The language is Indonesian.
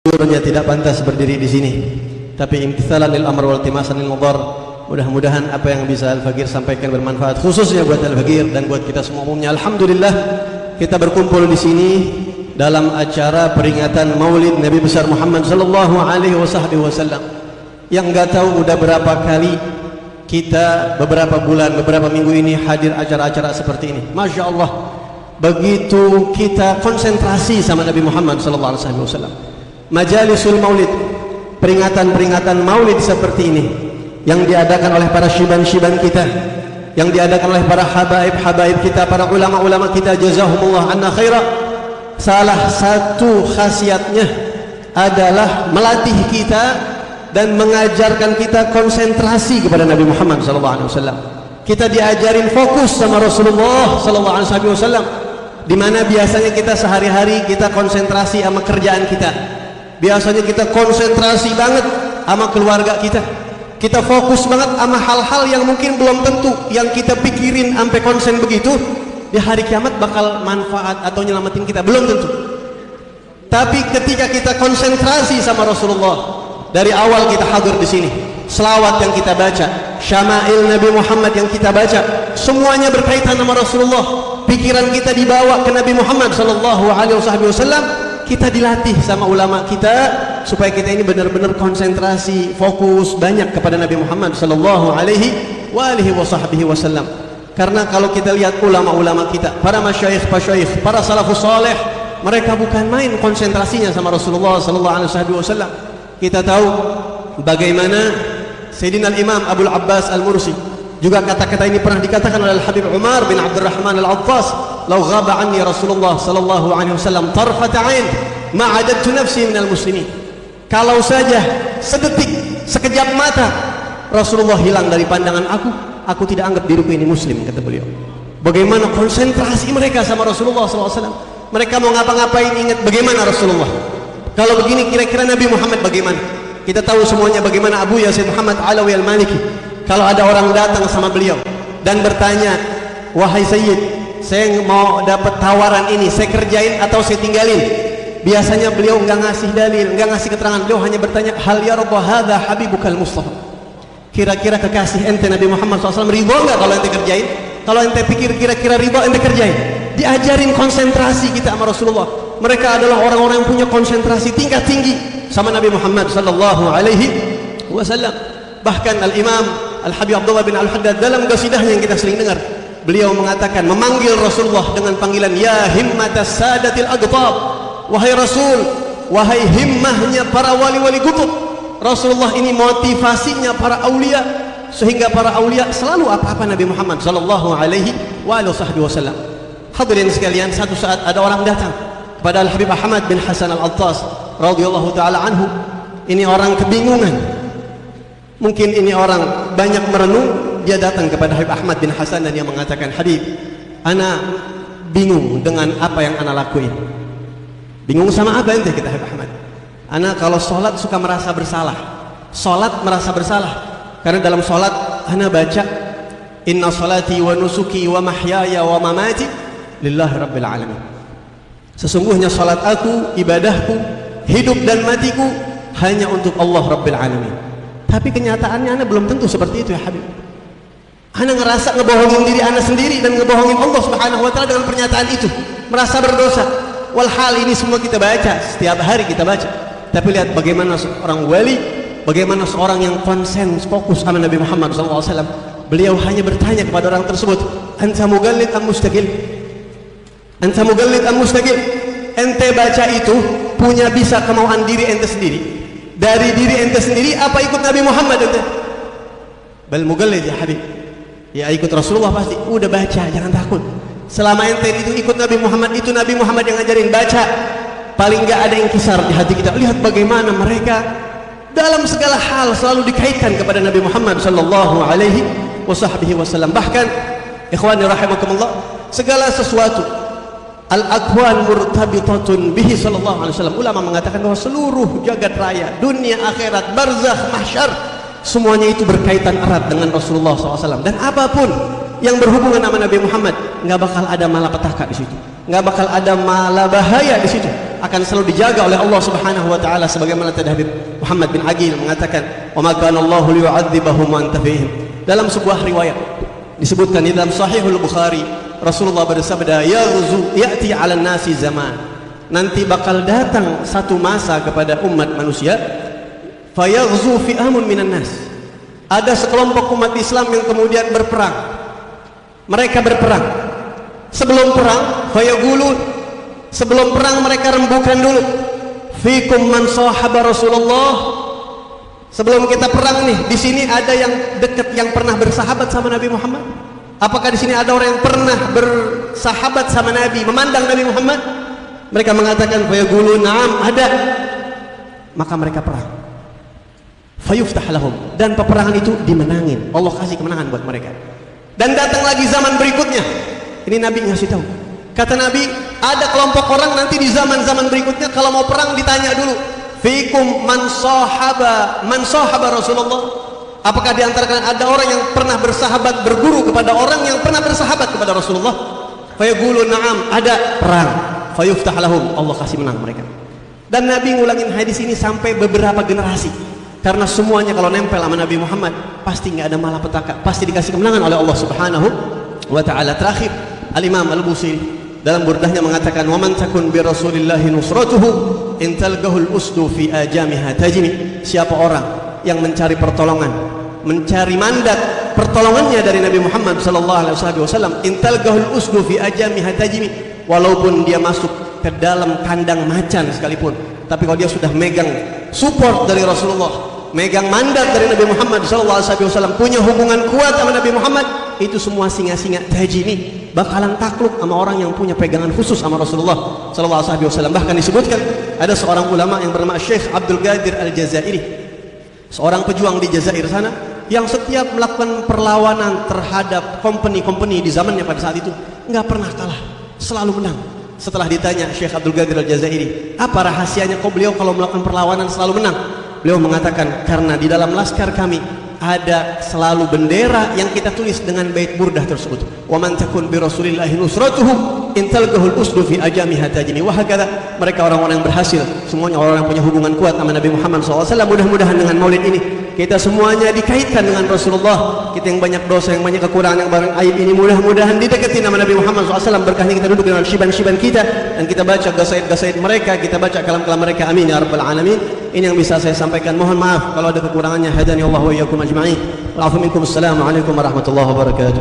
Sejujurnya tidak pantas berdiri di sini, tapi imtithalan lil amr wal timasan lil mudhar. Mudah-mudahan apa yang bisa Al-Faqir sampaikan bermanfaat, khususnya buat Al-Faqir dan buat kita semua umumnya. Alhamdulillah kita berkumpul di sini dalam acara peringatan Maulid Nabi besar Muhammad sallallahu alaihi wasallam. Yang enggak tahu udah berapa kali kita beberapa bulan, beberapa minggu ini hadir acara-acara seperti ini. Masya Allah, begitu kita konsentrasi sama Nabi Muhammad sallallahu alaihi wasallam. Majalisul Maulid, peringatan-peringatan Maulid seperti ini yang diadakan oleh para syiban-syiban kita, yang diadakan oleh para habaib-habaib kita, para ulama-ulama kita, jazahumullah anna khaira. Salah satu khasiatnya adalah melatih kita dan mengajarkan kita konsentrasi kepada Nabi Muhammad sallallahu alaihi wasallam. Kita diajarin fokus sama Rasulullah sallallahu alaihi wasallam, di mana biasanya kita sehari-hari kita konsentrasi sama kerjaan kita. Biasanya kita konsentrasi banget sama keluarga kita. Kita fokus banget sama hal-hal yang mungkin belum tentu yang kita pikirin sampai konsen begitu di hari kiamat bakal manfaat atau nyelamatin kita, belum tentu. Tapi ketika kita konsentrasi sama Rasulullah, dari awal kita hadir di sini, selawat yang kita baca, syama'il Nabi Muhammad yang kita baca, semuanya berkaitan sama Rasulullah. Pikiran kita dibawa ke Nabi Muhammad sallallahu alaihi wasallam. Kita dilatih sama ulama kita supaya kita ini benar-benar konsentrasi, fokus banyak kepada Nabi Muhammad sallallahu alaihi wasallam. Karena kalau kita lihat ulama-ulama kita, para masyayikh, para salafus saleh, mereka bukan main konsentrasinya sama Rasulullah sallallahu alaihi wasallam. Kita tahu bagaimana Sayyidina Imam Abul Abbas Al-Mursi, juga kata-kata ini pernah dikatakan oleh Habib Umar bin Abdurrahman Al-Attas, "Lau ghaba anni Rasulullah sallallahu alaihi wasallam tarfat 'ain ma 'adadtu nafsi minal muslimin." Kalau saja sedetik, sekejap mata Rasulullah hilang dari pandangan aku tidak anggap diriku ini muslim, kata beliau. Bagaimana konsentrasi mereka sama Rasulullah sallallahu alaihi wasallam. Mereka mau ngapa-ngapain ingat bagaimana Rasulullah. Kalau begini kira-kira Nabi Muhammad bagaimana? Kita tahu semuanya bagaimana Abu Yazid Muhammad Alawi Al-Maliki. Kalau ada orang datang sama beliau dan bertanya, "Wahai Sayyid, saya mau dapat tawaran ini, saya kerjain atau saya tinggalin?" Biasanya beliau enggak ngasih dalil, enggak ngasih keterangan. Beliau hanya bertanya, "Hal yarda hadza habibukal Mustafa?" Kira-kira kekasih ente Nabi Muhammad SAW ridho enggak kalau ente kerjain? Kalau ente pikir kira-kira ridho, ente kerjain. Diajarin konsentrasi kita sama Rasulullah. Mereka adalah orang-orang yang punya konsentrasi tingkat tinggi sama Nabi Muhammad sallallahu alaihi wasallam. Bahkan Al-Imam Al-Habib Abdullah bin Al-Haddad dalam qasidahnya yang kita sering dengar, beliau mengatakan, memanggil Rasulullah dengan panggilan, "Ya himmatas sadatil aqtab." Wahai Rasul, wahai himmahnya para wali-wali kutub. Rasulullah ini motivasinya para aulia, sehingga para aulia selalu apa-apa Nabi Muhammad sallallahu alaihi wasallam. Hadirin sekalian, satu saat ada orang datang kepada Al-Habib Ahmad bin Hasan Al-Attas radhiyallahu taala anhu. Ini orang kebingungan. Mungkin ini orang banyak merenung. Dia datang kepada Habib Ahmad bin Hasan dan dia mengatakan, "Habib, ana bingung dengan apa yang ana lakuin." "Bingung sama apa ente?" kata Habib Ahmad. "Ana kalau sholat suka merasa bersalah. Sholat merasa bersalah. Karena dalam sholat ana baca, inna sholati wa nusuki wa mahyaya wa mamati lillahi rabbil alamin. Sesungguhnya sholat aku, ibadahku, hidup dan matiku hanya untuk Allah rabbil alamin." Tapi kenyataannya ana belum tentu seperti itu ya Habib. Ana ngerasa ngebohongin diri ana sendiri dan ngebohongin Allah subhanahu wa ta'ala dengan pernyataan itu, merasa berdosa. Walhal ini semua kita baca, setiap hari kita baca. Tapi lihat bagaimana seorang wali, bagaimana seorang yang konsen, fokus sama Nabi Muhammad SAW. Beliau hanya bertanya kepada orang tersebut, "Anta mugallid am mustaqil? Anta mugallid am mustaqil?" Ente baca itu punya bisa kemauan diri ente sendiri, dari diri ente sendiri, apa ikut Nabi Muhammad ente? Bal mugallid ya Habib. Ya ikut Rasulullah pasti. Udah baca, jangan takut. Selama ente itu ikut Nabi Muhammad, itu Nabi Muhammad yang ngajarin, baca. Paling enggak ada yang kisar di hati kita. Lihat bagaimana mereka dalam segala hal selalu dikaitkan kepada Nabi Muhammad sallallahu alaihi wasallam. Bahkan ikhwani rahimakumullah, segala sesuatu al-aqwal murtabitatun bihi sallallahu alaihi wasallam. Ulama mengatakan bahwa seluruh jagat raya, dunia, akhirat, barzakh, mahsyar, semuanya itu berkaitan erat dengan Rasulullah SAW. Dan apapun yang berhubungan sama Nabi Muhammad, nggak bakal ada malapetaka di situ, nggak bakal ada malabahaya di situ. akan selalu dijaga oleh Allah Subhanahu wa taala, sebagaimana tadi Habib Muhammad bin Aqil mengatakan, "Wa ma kana Allahu liyu'adzibahum wa anta fihim." Dalam sebuah riwayat disebutkan di dalam Sahihul Bukhari, Rasulullah bersabda, "Ya'ti 'alan nasi zaman." Nanti bakal datang satu masa kepada umat manusia, fayaghzu fi'amun minan nas. Ada sekelompok umat Islam yang kemudian berperang. Mereka berperang. Sebelum perang, fayaqulun, sebelum perang mereka rembukan dulu, fikum man sahaba Rasulullah. Sebelum kita perang nih, di sini ada yang dekat, yang pernah bersahabat sama Nabi Muhammad? Apakah di sini ada orang yang pernah bersahabat sama Nabi, memandang Nabi Muhammad? Mereka mengatakan, fayaqulun, na'am, ada. Maka mereka perang. Fayuftah lahum, dan peperangan itu dimenangin. Allah kasih kemenangan buat mereka. Dan datang lagi zaman berikutnya. Ini Nabi ngasih tahu. Kata Nabi, ada kelompok orang nanti di zaman-zaman berikutnya kalau mau perang ditanya dulu, fikum man sahaba Rasulullah. Apakah di antara kalian ada orang yang pernah bersahabat, berguru kepada orang yang pernah bersahabat kepada Rasulullah? Fayaqulu na'am, ada. Perang. Fayuftah lahum, Allah kasih menang mereka. Dan Nabi ngulangin hadis ini sampai beberapa generasi. Karena semuanya kalau nempel sama Nabi Muhammad pasti nggak ada malapetaka, pasti dikasih kemenangan oleh Allah Subhanahu wa taala. Terakhir, Al-Imam Al-Busiri dalam burdahnya mengatakan, "Wa man takun bi Rasulillahi nusratuhu in talqahul usdu fi ajamiha tajmi." Siapa orang yang mencari pertolongan, mencari mandat pertolongannya dari Nabi Muhammad sallallahu alaihi wasallam, in talqahul usdu fi ajamiha tajmi, walaupun dia masuk ke dalam kandang macan sekalipun, tapi kalau dia sudah megang support dari Rasulullah, megang mandat dari Nabi Muhammad SAW, punya hubungan kuat sama Nabi Muhammad, itu semua singa-singa tajini bakalan takluk sama orang yang punya pegangan khusus sama Rasulullah SAW. Bahkan disebutkan ada seorang ulama yang bernama Syekh Abdul Qadir Al-Jazairi, seorang pejuang di Jazair sana, yang setiap melakukan perlawanan terhadap company di zamannya pada saat itu nggak pernah kalah, selalu menang. Setelah ditanya Syekh Abdul Qadir Al-Jazairi, apa rahasianya kok beliau kalau melakukan perlawanan selalu menang? Beliau mengatakan, karena di dalam laskar kami ada selalu bendera yang kita tulis dengan bait burdah tersebut, wa man takun bi Rasulillahi nusratuhu in talqahul usdu fi ajamiha tajni. Wa hakadha, mereka orang-orang yang berhasil, semuanya orang yang punya hubungan kuat sama Nabi Muhammad SAW. Mudah-mudahan dengan maulid ini kita semuanya dikaitkan dengan Rasulullah. Kita yang banyak dosa, yang banyak kekurangan, yang banyak aib ini, mudah-mudahan didekati nama Nabi Muhammad SAW. Berkahnya kita duduk dengan syiban-syiban kita, dan kita baca gasaid-gasaid mereka, kita baca kalam-kalam mereka. Amin ya rabbal alamin. Ini yang bisa saya sampaikan. Mohon maaf kalau ada kekurangannya. Hadani Allah wa iyyakum ajma'in. Wa'afu minkum. Assalamualaikum warahmatullahi wabarakatuh.